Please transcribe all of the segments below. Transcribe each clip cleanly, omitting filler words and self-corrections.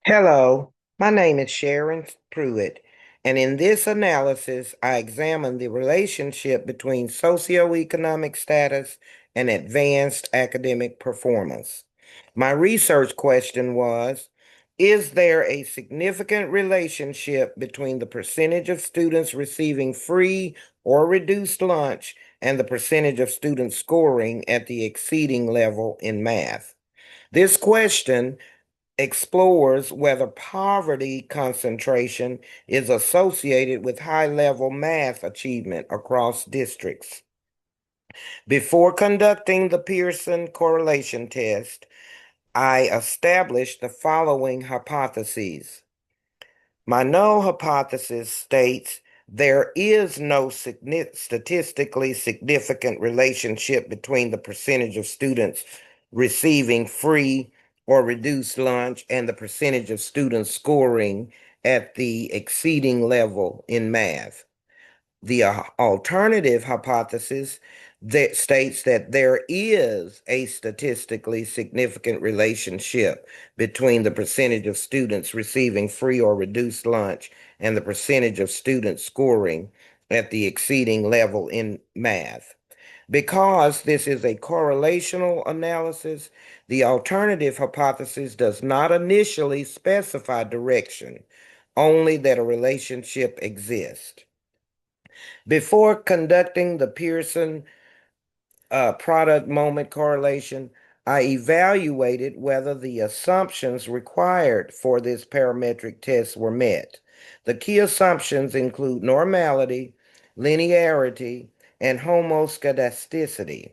Hello, my name is Sharon Pruitt, and in this analysis, I examine the relationship between socioeconomic status and advanced academic performance. My research question was, is there a significant relationship between the percentage of students receiving free or reduced lunch and the percentage of students scoring at the exceeding level in math? This question explores whether poverty concentration is associated with high-level math achievement across districts. Before conducting the Pearson correlation test, I established the following hypotheses. My null hypothesis states there is no statistically significant relationship between the percentage of students receiving free or reduced lunch and the percentage of students scoring at the exceeding level in math. The alternative hypothesis that states that there is a statistically significant relationship between the percentage of students receiving free or reduced lunch and the percentage of students scoring at the exceeding level in math. Because this is a correlational analysis, the alternative hypothesis does not initially specify direction, only that a relationship exists. Before conducting the Pearson product moment correlation, I evaluated whether the assumptions required for this parametric test were met. The key assumptions include normality, linearity, and homoscedasticity.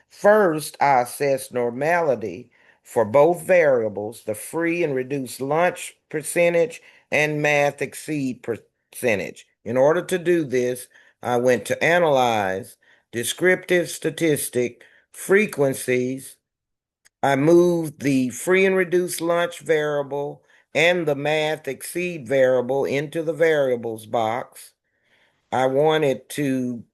First, I assessed normality for both variables, the free and reduced lunch percentage and math exceed percentage. In order to do this, I went to analyze descriptive statistic frequencies. I moved the free and reduced lunch variable and the math exceed variable into the variables box. I wanted to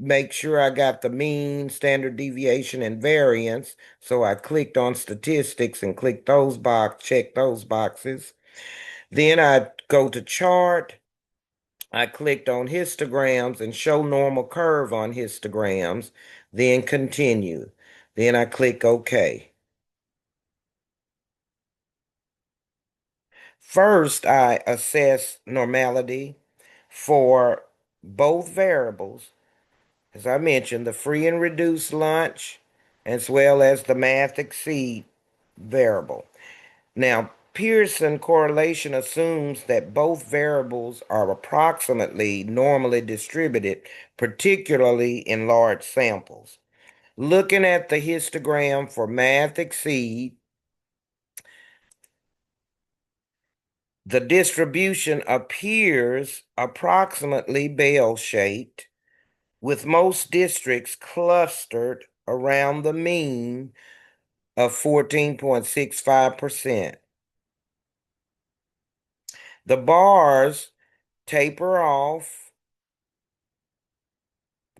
make sure I got the mean, standard deviation, and variance. So I clicked on statistics and clicked checked those boxes. Then I go to chart. I clicked on histograms and show normal curve on histograms, then continue. Then I click OK. First, I assess normality for both variables. As I mentioned, the free and reduced lunch, as well as the math exceed variable. Now, Pearson correlation assumes that both variables are approximately normally distributed, particularly in large samples. Looking at the histogram for math exceed, the distribution appears approximately bell-shaped, with most districts clustered around the mean of 14.65%. The bars taper off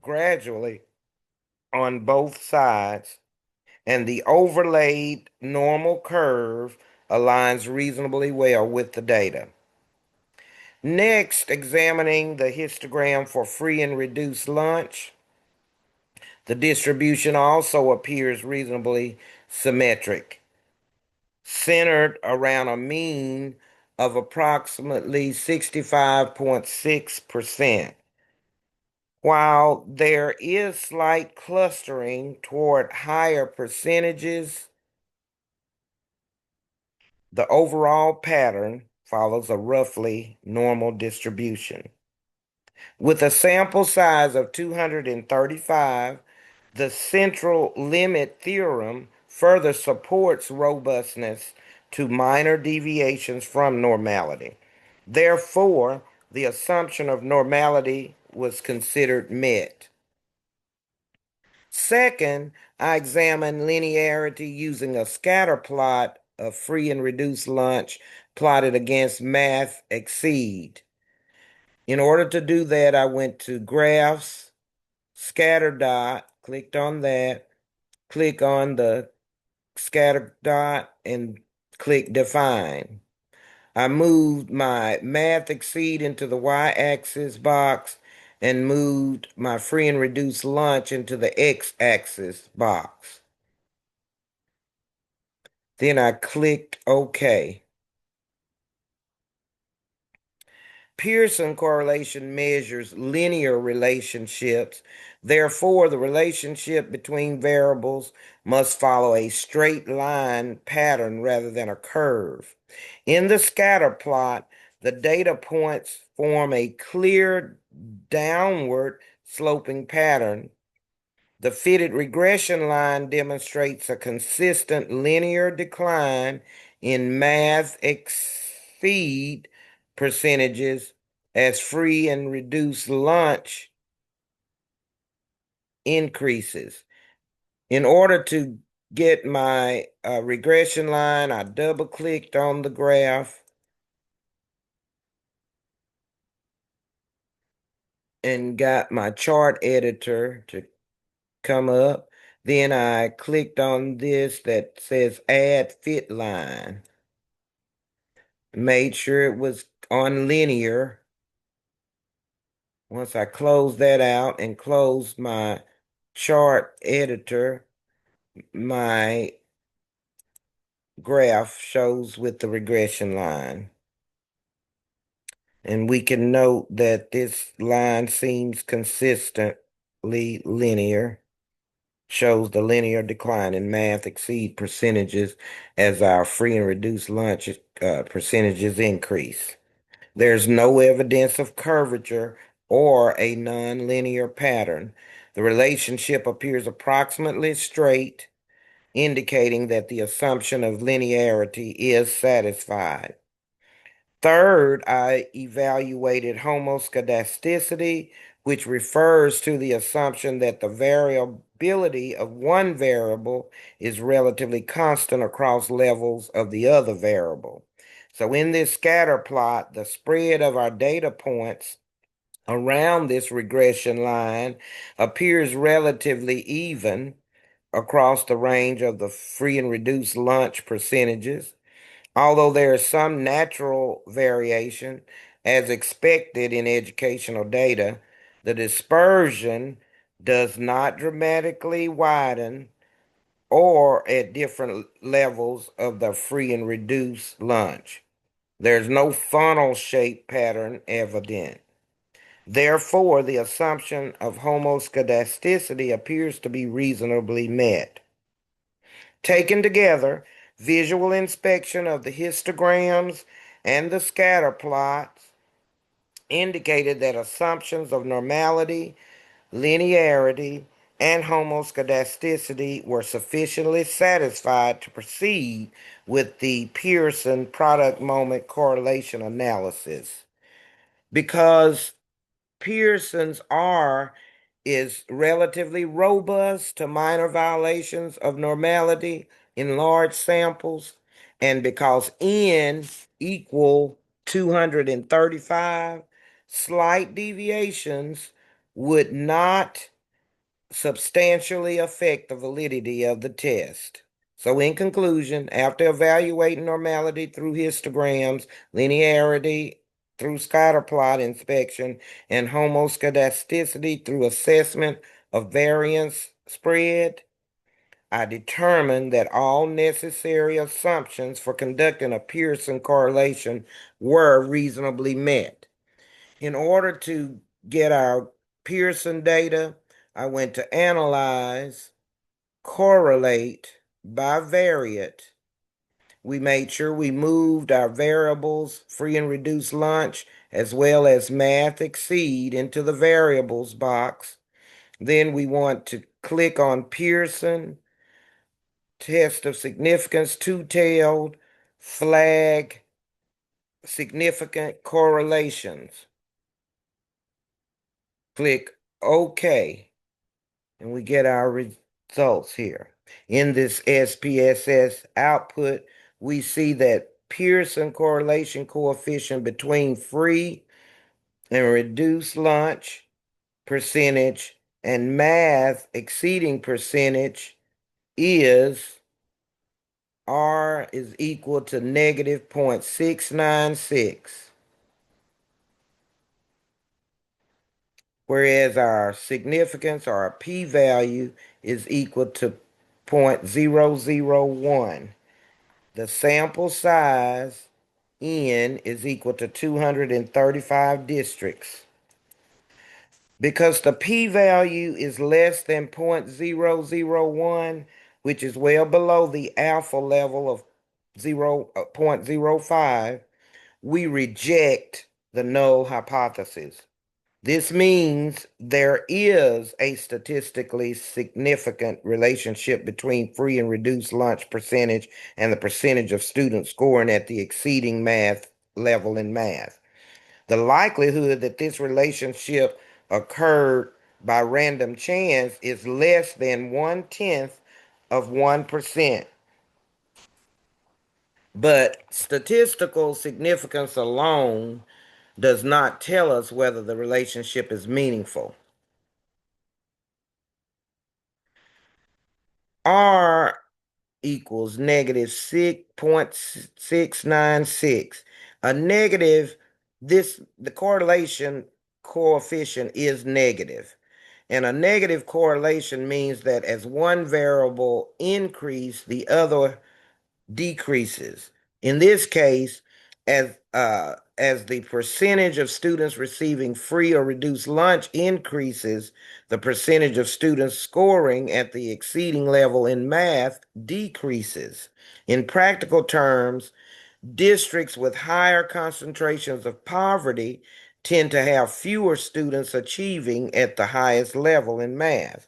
gradually on both sides, and the overlaid normal curve aligns reasonably well with the data. Next, examining the histogram for free and reduced lunch, the distribution also appears reasonably symmetric, centered around a mean of approximately 65.6%. While there is slight clustering toward higher percentages, the overall pattern follows a roughly normal distribution. With a sample size of 235, the central limit theorem further supports robustness to minor deviations from normality. Therefore, the assumption of normality was considered met. Second, I examined linearity using a scatter plot of free and reduced lunch plotted against math exceed. In order to do that, I went to graphs, scatter dot, clicked on that, click on the scatter dot, and click define. I moved my math exceed into the y-axis box and moved my free and reduced lunch into the x-axis box. Then I clicked OK. Pearson correlation measures linear relationships. Therefore, the relationship between variables must follow a straight line pattern rather than a curve. In the scatter plot, the data points form a clear downward sloping pattern. The fitted regression line demonstrates a consistent linear decline in math exceed percentages as free and reduced lunch increases. In order to get my regression line, I double clicked on the graph and got my chart editor to come up. Then I clicked on this that says add fit line. Made sure it was on linear. Once I closed that out and closed my chart editor, my graph shows with the regression line. And we can note that this line seems consistently linear, shows the linear decline in math exceed percentages as our free and reduced lunch percentages increase. There's no evidence of curvature or a nonlinear pattern. The relationship appears approximately straight, indicating that the assumption of linearity is satisfied. Third, I evaluated homoscedasticity, which refers to the assumption that the variability of one variable is relatively constant across levels of the other variable. So in this scatter plot, the spread of our data points around this regression line appears relatively even across the range of the free and reduced lunch percentages. Although there is some natural variation, as expected in educational data, the dispersion does not dramatically widen or at different levels of the free and reduced lunch. There's no funnel shape pattern evident. Therefore, the assumption of homoscedasticity appears to be reasonably met. Taken together, visual inspection of the histograms and the scatter plots indicated that assumptions of normality, linearity, and homoscedasticity were sufficiently satisfied to proceed with the Pearson product moment correlation analysis. Because Pearson's R is relatively robust to minor violations of normality in large samples, and because N equal 235, slight deviations would not substantially affect the validity of the test. So in conclusion, after evaluating normality through histograms, linearity through scatter plot inspection, and homoscedasticity through assessment of variance spread, I determined that all necessary assumptions for conducting a Pearson correlation were reasonably met. In order to get our Pearson data, I went to Analyze, Correlate by Variate. We made sure we moved our variables, free and reduced lunch, as well as math exceed into the variables box. Then we want to click on Pearson, test of significance, two-tailed, flag, significant correlations. Click OK, and we get our results here. In this SPSS output, we see that Pearson correlation coefficient between free and reduced lunch percentage and math exceeding percentage is R is equal to negative 0.696, whereas our significance or our p-value is equal to 0.001. The sample size, N, is equal to 235 districts. Because the p-value is less than 0.001, which is well below the alpha level of 0.05, we reject the null hypothesis. This means there is a statistically significant relationship between free and reduced lunch percentage and the percentage of students scoring at the exceeding math level in math. The likelihood that this relationship occurred by random chance is less than 1/10 of 1%. But statistical significance alone does not tell us whether the relationship is meaningful. R equals negative 6.696. A negative, the correlation coefficient is negative. And a negative correlation means that as one variable increases, the other decreases. In this case, as the percentage of students receiving free or reduced lunch increases, the percentage of students scoring at the exceeding level in math decreases. In practical terms, districts with higher concentrations of poverty tend to have fewer students achieving at the highest level in math.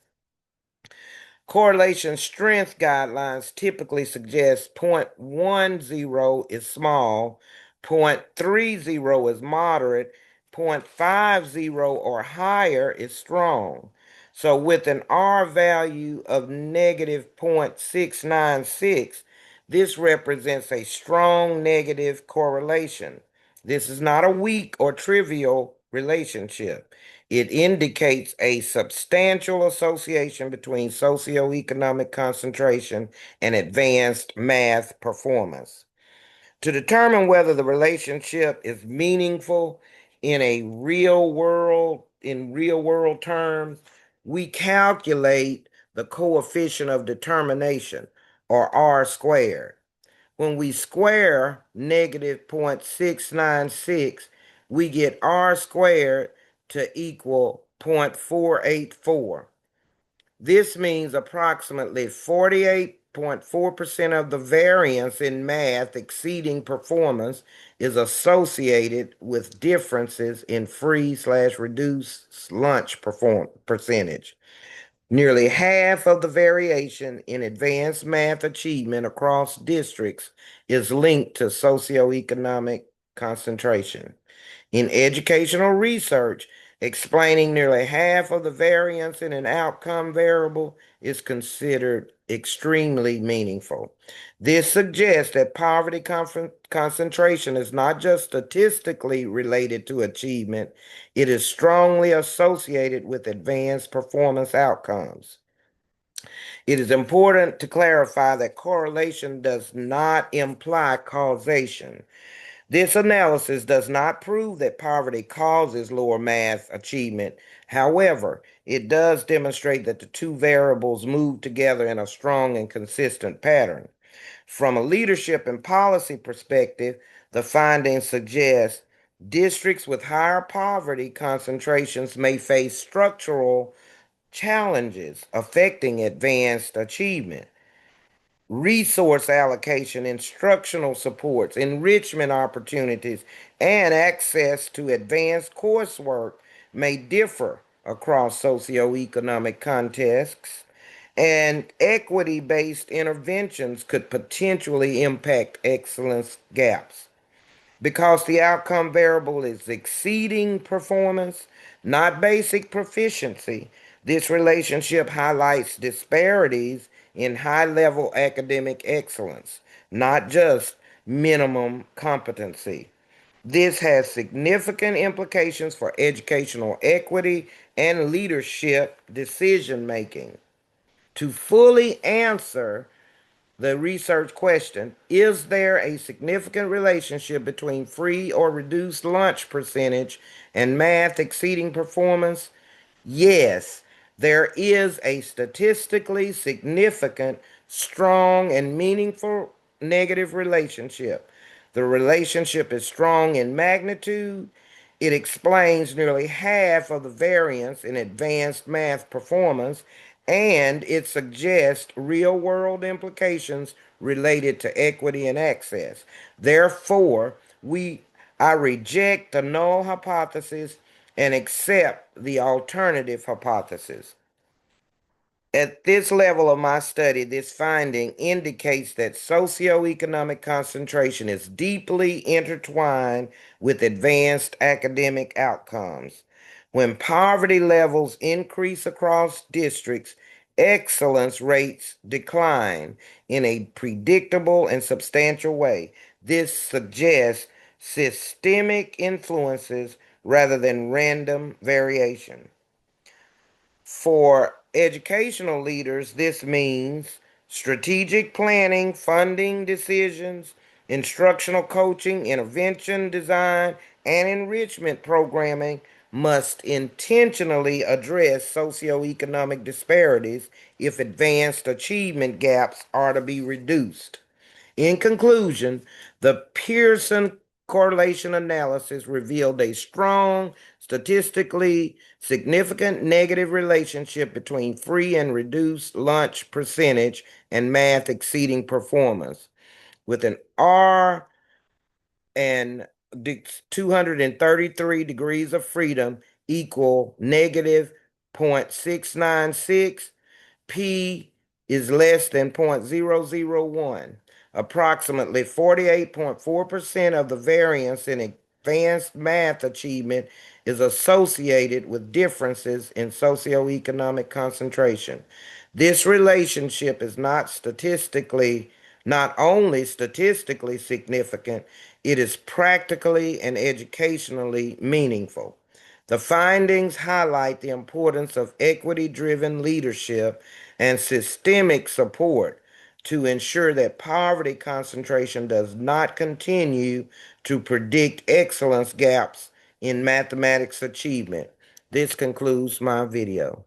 Correlation strength guidelines typically suggest 0.10 is small, 0.30 is moderate, 0.50 or higher is strong. So with an R value of negative 0.696, this represents a strong negative correlation. This is not a weak or trivial relationship. It indicates a substantial association between socioeconomic concentration and advanced math performance. To determine whether the relationship is meaningful in real world terms, we calculate the coefficient of determination, or R squared. When we square negative 0.696, we get R squared to equal 0.484. This means approximately 48.4% of the variance in math exceeding performance is associated with differences in free/reduced lunch percentage. Nearly half of the variation in advanced math achievement across districts is linked to socioeconomic concentration. In educational research, explaining nearly half of the variance in an outcome variable is considered extremely meaningful. This suggests that poverty concentration is not just statistically related to achievement, it is strongly associated with advanced performance outcomes. It is important to clarify that correlation does not imply causation. This analysis does not prove that poverty causes lower math achievement. However, it does demonstrate that the two variables move together in a strong and consistent pattern. From a leadership and policy perspective, the findings suggest districts with higher poverty concentrations may face structural challenges affecting advanced achievement. Resource allocation, instructional supports, enrichment opportunities, and access to advanced coursework may differ across socioeconomic contexts, and equity-based interventions could potentially impact excellence gaps. Because the outcome variable is exceeding performance, not basic proficiency, this relationship highlights disparities in high-level academic excellence, not just minimum competency. This has significant implications for educational equity and leadership decision making. To fully answer The research question, is there a significant relationship between free or reduced lunch percentage and math exceeding performance? Yes, there is a statistically significant, strong, and meaningful negative relationship. The relationship is strong in magnitude. It explains nearly half of the variance in advanced math performance, and it suggests real-world implications related to equity and access. Therefore, I reject the null hypothesis and accept the alternative hypothesis. At this level of my study, this finding indicates that socioeconomic concentration is deeply intertwined with advanced academic outcomes. When poverty levels increase across districts, excellence rates decline in a predictable and substantial way. This suggests systemic influences rather than random variation. For educational leaders, this means strategic planning, funding decisions, instructional coaching, intervention design, and enrichment programming must intentionally address socioeconomic disparities if advanced achievement gaps are to be reduced. In conclusion, the Pearson correlation analysis revealed a strong, statistically significant negative relationship between free and reduced lunch percentage and math exceeding performance, with an R and 233 degrees of freedom equal negative 0.696. P is less than 0.001. Approximately 48.4% of the variance in advanced math achievement is associated with differences in socioeconomic concentration. This relationship is not only statistically significant, it is practically and educationally meaningful. The findings highlight the importance of equity-driven leadership and systemic support to ensure that poverty concentration does not continue to predict excellence gaps in mathematics achievement. This concludes my video.